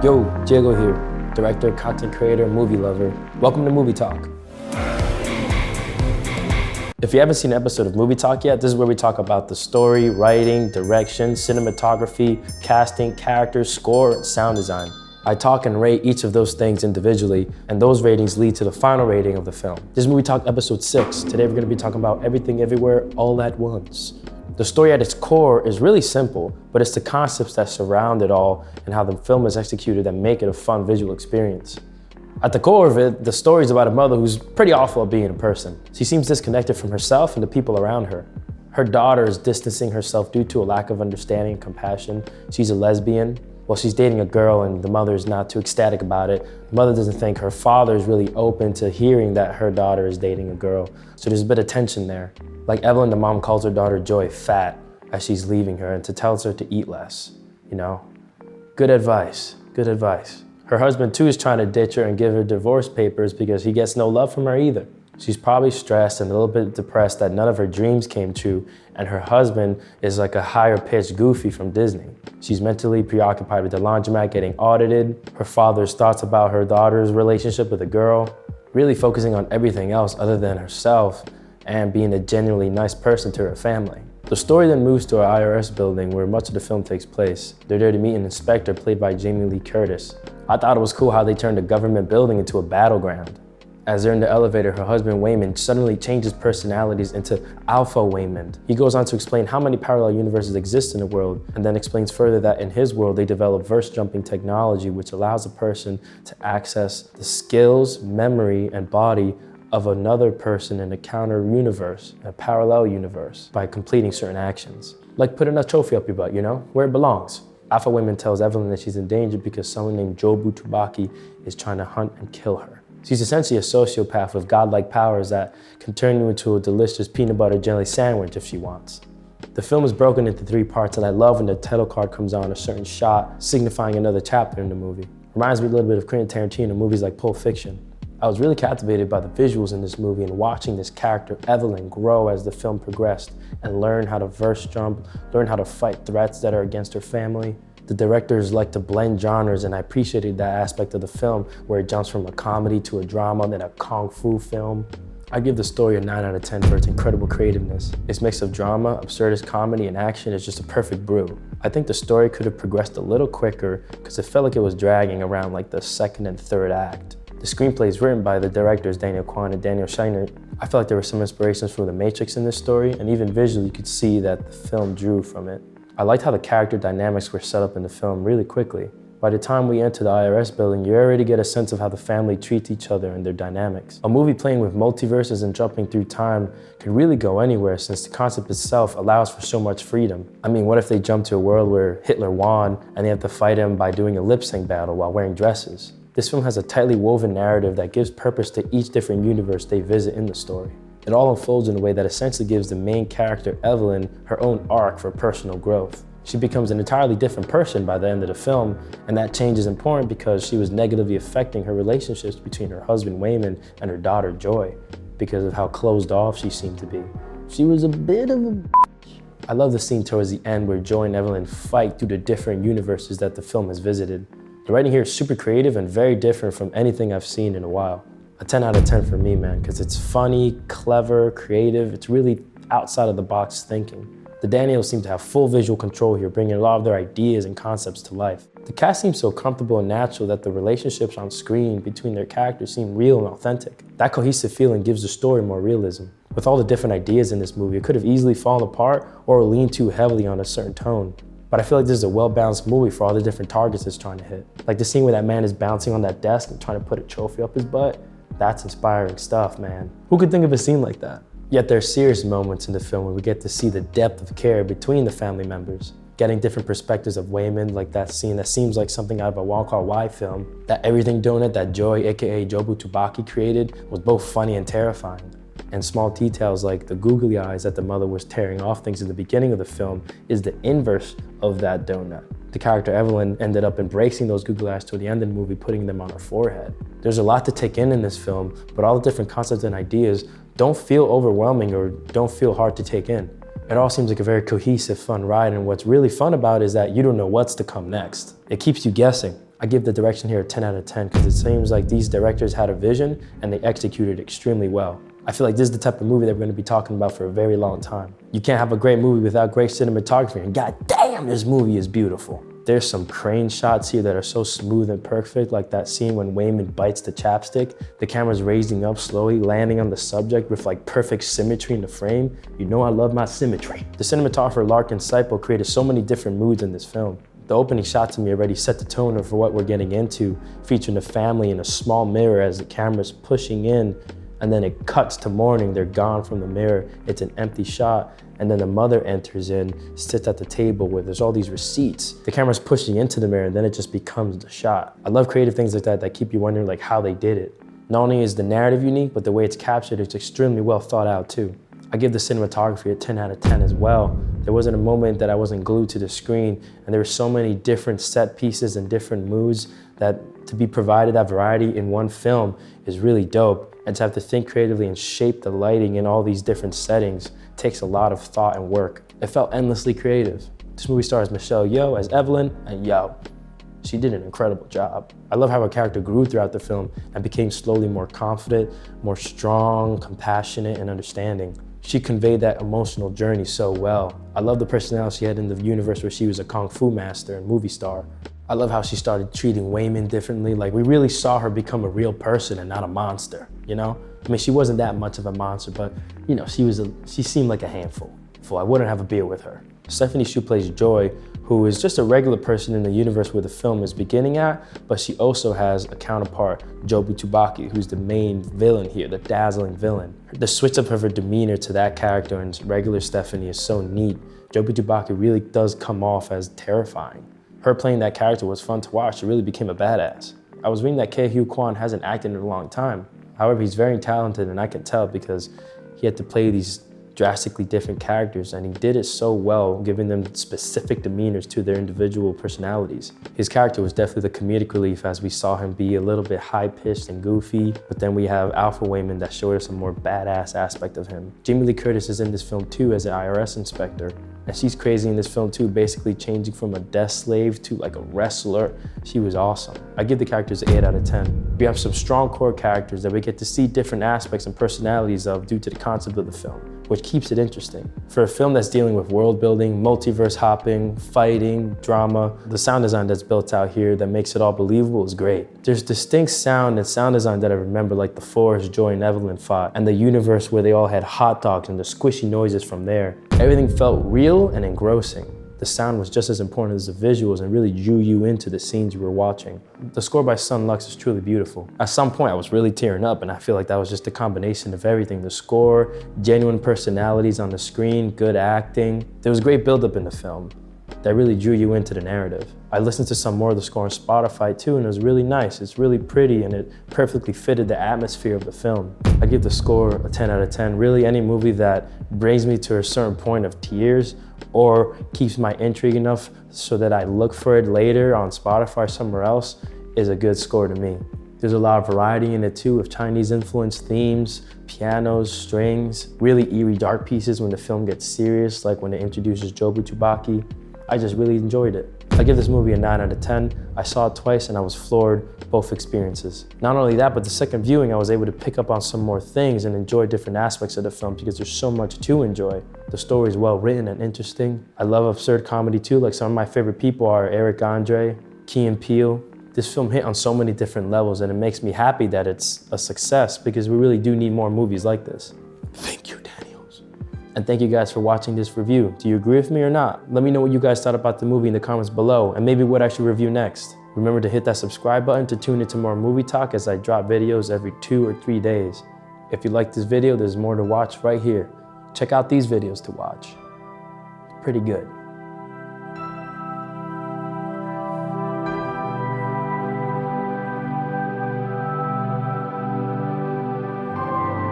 Yo, Diego here, director, content creator, movie lover. Welcome to Movie Talk. If you haven't seen an episode of Movie Talk yet, this is where we talk about the story, writing, direction, cinematography, casting, characters, score, and sound design. I talk and rate each of those things individually, and those ratings lead to the final rating of the film. This is Movie Talk episode 6. Today we're gonna be talking about everything everywhere all at once. The story at its core is really simple, but it's the concepts that surround it all and how the film is executed that make it a fun visual experience. At the core of it, the story is about a mother who's pretty awful at being a person. She seems disconnected from herself and the people around her. Her daughter is distancing herself due to a lack of understanding and compassion. She's a lesbian. Well, she's dating a girl and the mother is not too ecstatic about it. The mother doesn't think her father is really open to hearing that her daughter is dating a girl. So there's a bit of tension there. Like Evelyn, the mom calls her daughter Joy fat as she's leaving her and tells her to eat less, you know? Good advice, good advice. Her husband too is trying to ditch her and give her divorce papers because he gets no love from her either. She's probably stressed and a little bit depressed that none of her dreams came true, and her husband is like a higher pitched Goofy from Disney. She's mentally preoccupied with the laundromat getting audited, her father's thoughts about her daughter's relationship with a girl, really focusing on everything else other than herself and being a genuinely nice person to her family. The story then moves to an IRS building where much of the film takes place. They're there to meet an inspector played by Jamie Lee Curtis. I thought it was cool how they turned a government building into a battleground. As they're in the elevator, her husband Waymond suddenly changes personalities into Alpha Waymond. He goes on to explain how many parallel universes exist in the world, and then explains further that in his world they develop verse jumping technology which allows a person to access the skills, memory, and body of another person in a counter universe, a parallel universe, by completing certain actions. Like putting a trophy up your butt, you know, where it belongs. Alpha Waymond tells Evelyn that she's in danger because someone named Jobu Tubaki is trying to hunt and kill her. She's essentially a sociopath with godlike powers that can turn you into a delicious peanut butter jelly sandwich if she wants. The film is broken into 3 parts, and I love when the title card comes on a certain shot signifying another chapter in the movie. Reminds me a little bit of Quentin Tarantino movies like Pulp Fiction. I was really captivated by the visuals in this movie and watching this character, Evelyn, grow as the film progressed and learn how to verse jump, learn how to fight threats that are against her family. The directors like to blend genres, and I appreciated that aspect of the film where it jumps from a comedy to a drama, then a kung fu film. I give the story a 9 out of 10 for its incredible creativeness. Its mix of drama, absurdist comedy, and action is just a perfect brew. I think the story could have progressed a little quicker because it felt like it was dragging around like the 2nd and 3rd act. The screenplay is written by the directors Daniel Kwan and Daniel Scheinert. I felt like there were some inspirations from The Matrix in this story, and even visually you could see that the film drew from it. I liked how the character dynamics were set up in the film really quickly. By the time we enter the IRS building, you already get a sense of how the family treats each other and their dynamics. A movie playing with multiverses and jumping through time could really go anywhere since the concept itself allows for so much freedom. I mean, what if they jump to a world where Hitler won and they have to fight him by doing a lip sync battle while wearing dresses? This film has a tightly woven narrative that gives purpose to each different universe they visit in the story. It all unfolds in a way that essentially gives the main character, Evelyn, her own arc for personal growth. She becomes an entirely different person by the end of the film, and that change is important because she was negatively affecting her relationships between her husband, Waymond, and her daughter, Joy, because of how closed off she seemed to be. She was a bit of a bitch. I love the scene towards the end where Joy and Evelyn fight through the different universes that the film has visited. The writing here is super creative and very different from anything I've seen in a while. A 10 out of 10 for me, man, because it's funny, clever, creative. It's really outside of the box thinking. The Daniels seem to have full visual control here, bringing a lot of their ideas and concepts to life. The cast seems so comfortable and natural that the relationships on screen between their characters seem real and authentic. That cohesive feeling gives the story more realism. With all the different ideas in this movie, it could have easily fallen apart or leaned too heavily on a certain tone. But I feel like this is a well-balanced movie for all the different targets it's trying to hit. Like the scene where that man is bouncing on that desk and trying to put a trophy up his butt. That's inspiring stuff, man. Who could think of a scene like that? Yet there are serious moments in the film where we get to see the depth of care between the family members. Getting different perspectives of Waymond, like that scene that seems like something out of a Wong Kar-wai film. That everything donut that Joy, aka Jobu Tubaki, created was both funny and terrifying. And small details like the googly eyes that the mother was tearing off things in the beginning of the film is the inverse of that donut. The character Evelyn ended up embracing those googly eyes toward the end of the movie, putting them on her forehead. There's a lot to take in this film, but all the different concepts and ideas don't feel overwhelming or don't feel hard to take in. It all seems like a very cohesive, fun ride, and what's really fun about it is that you don't know what's to come next. It keeps you guessing. I give the direction here a 10 out of 10 because it seems like these directors had a vision and they executed extremely well. I feel like this is the type of movie that we're gonna be talking about for a very long time. You can't have a great movie without great cinematography, and god damn, this movie is beautiful. There's some crane shots here that are so smooth and perfect, like that scene when Wayman bites the chapstick. The camera's raising up slowly, landing on the subject with like perfect symmetry in the frame. You know I love my symmetry. The cinematographer Larkin Seipo created so many different moods in this film. The opening shot to me already set the tone for what we're getting into, featuring a family in a small mirror as the camera's pushing in, and then it cuts to morning, they're gone from the mirror, it's an empty shot, and then the mother enters in, sits at the table where there's all these receipts. The camera's pushing into the mirror and then it just becomes the shot. I love creative things like that that keep you wondering like how they did it. Not only is the narrative unique, but the way it's captured, it's extremely well thought out too. I give the cinematography a 10 out of 10 as well. There wasn't a moment that I wasn't glued to the screen, and there were so many different set pieces and different moods that to be provided that variety in one film is really dope. And to have to think creatively and shape the lighting in all these different settings takes a lot of thought and work. It felt endlessly creative. This movie stars Michelle Yeoh as Evelyn, and yo, she did an incredible job. I love how her character grew throughout the film and became slowly more confident, more strong, compassionate, and understanding. She conveyed that emotional journey so well. I love the personality she had in the universe where she was a kung fu master and movie star. I love how she started treating Wayman differently. Like we really saw her become a real person and not a monster, you know? I mean, she wasn't that much of a monster, but you know, she seemed like a handful. I wouldn't have a beer with her. Stephanie Hsu plays Joy, who is just a regular person in the universe where the film is beginning at, but she also has a counterpart, Jobu Tubaki, who's the main villain here, the dazzling villain. The switch up of her demeanor to that character and regular Stephanie is so neat. Jobu Tubaki really does come off as terrifying. Her playing that character was fun to watch. She really became a badass. I was reading that Huy Quan hasn't acted in a long time. However, he's very talented, and I can tell because he had to play these drastically different characters, and he did it so well, giving them specific demeanors to their individual personalities. His character was definitely the comedic relief as we saw him be a little bit high-pitched and goofy, but then we have Alpha Wayman that showed us a more badass aspect of him. Jamie Lee Curtis is in this film too as an IRS inspector, and she's crazy in this film too, basically changing from a desk slave to like a wrestler. She was awesome. I give the characters an 8 out of 10. We have some strong core characters that we get to see different aspects and personalities of due to the concept of the film, which keeps it interesting. For a film that's dealing with world building, multiverse hopping, fighting, drama, the sound design that's built out here that makes it all believable is great. There's distinct sound and sound design that I remember, like the forest Joy and Evelyn fought, and the universe where they all had hot dogs and the squishy noises from there. Everything felt real and engrossing. The sound was just as important as the visuals and really drew you into the scenes you were watching. The score by Sun Lux is truly beautiful. At some point I was really tearing up, and I feel like that was just a combination of everything. The score, genuine personalities on the screen, good acting. There was great buildup in the film that really drew you into the narrative. I listened to some more of the score on Spotify too, and it was really nice. It's really pretty, and it perfectly fitted the atmosphere of the film. I give the score a 10 out of 10. Really, any movie that brings me to a certain point of tears or keeps my intrigue enough so that I look for it later on Spotify or somewhere else is a good score to me. There's a lot of variety in it too, with Chinese influenced themes, pianos, strings, really eerie dark pieces when the film gets serious, like when it introduces Jobu Tubaki. I just really enjoyed it. I give this movie a 9 out of 10. I saw it twice and I was floored both experiences. Not only that, but the second viewing I was able to pick up on some more things and enjoy different aspects of the film because there's so much to enjoy. The story is well written and interesting. I love absurd comedy too, like some of my favorite people are Eric Andre, Key and Peele. This film hit on so many different levels, and it makes me happy that it's a success because we really do need more movies like this. Thank you, Daniels. And thank you guys for watching this review. Do you agree with me or not? Let me know what you guys thought about the movie in the comments below, and maybe what I should review next. Remember to hit that subscribe button to tune into more movie talk as I drop videos every 2 or 3 days. If you like this video, there's more to watch right here. Check out these videos to watch. Pretty good.